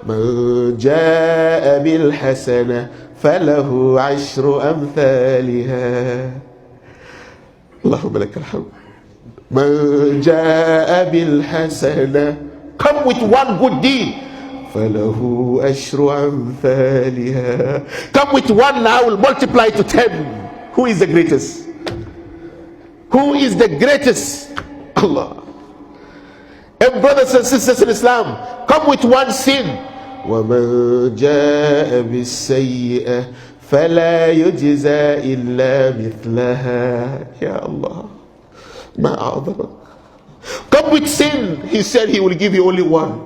من جاء بالحسنة فله 10 أمثالها. اللهم لك الحمد. من جاء بالحسنة, come with one good deed, فله 10 أمثالها. Come with one, I will multiply to 10. Who is the greatest? Who is the greatest? Allah. And brothers and sisters in Islam, come with one sin. وَمَنْ جَاءَ بِالسَّيِّئَةِ فَلَا يُجْزَى إِلَّا مِثْلَهَا. Ya Allah, مَا أَعْظَمَكَ. Come with sin. He said he will give you only one.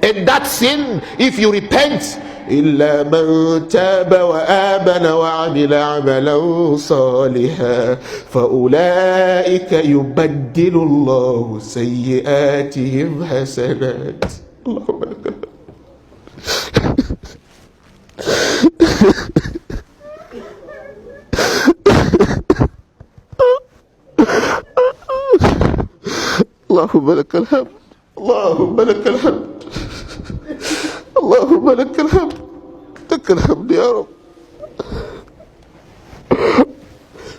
And that sin, if you repent, إلا من تاب وآمن وعمل عملا صالحا فأولئك يبدل الله سيئاتهم حسنات. اللهم لك الحمد. اللهم لك الحمد. اللهم لك الحمد. اللهم لك الحمد. لك الحمد يا رب.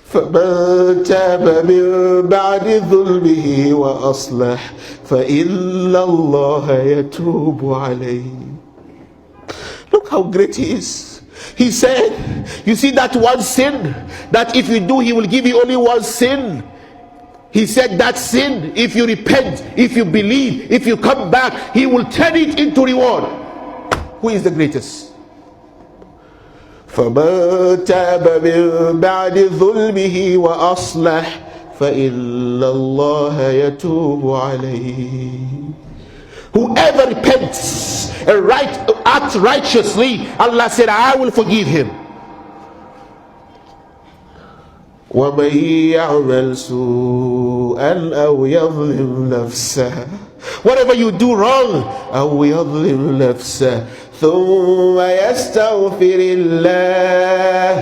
فمن تاب من بعد ظلمه وأصلح فإن الله يتوب عليه. Look how great he is. He said, you see that one sin, that if you do, he will give you only one sin. He said that sin, if you repent, if you believe, if you come back, he will turn it into reward. Who is the greatest? فَمَنْ تَابَ مِنْ بَعْدِ ظُلْمِهِ وَأَصْلَحَ فَإِنَّ اللَّهَ يَتُوبُ عَلَيْهِ. Whoever repents and acts righteously, Allah said, I will forgive him. وَمَنْ يَعْمَلْ سُوءًا أَوْ يَظْلِمْ نَفْسَهُ. Whatever you do wrong, أَوْ يَظْلِمْ نَفْسَهُ ثُمَّ يَسْتَغْفِرِ اللَّهَ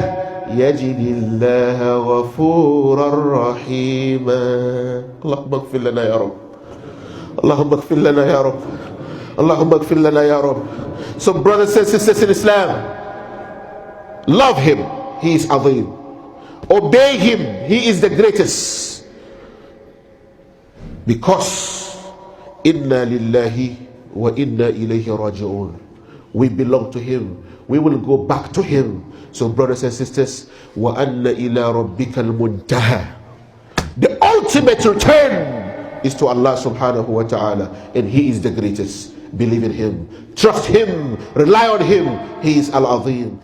يَجِدِ اللَّهَ غَفُورًا رَحِيمًا. اللهم اغفر لنا يا رب. اللهم اغفر لنا يا رب. اللهم اغفر لنا يا رب. So brothers and sisters in Islam, love him, he is azim. Obey him, he is the greatest. Because inna lillahi wa inna ilayhi raji'un. We belong to him, we will go back to him. So brothers and sisters, wa anna ila rabbika al-muntaha. The ultimate return is to Allah subhanahu wa ta'ala, and he is the greatest. Believe in him, trust him, rely on him. He is al-azim.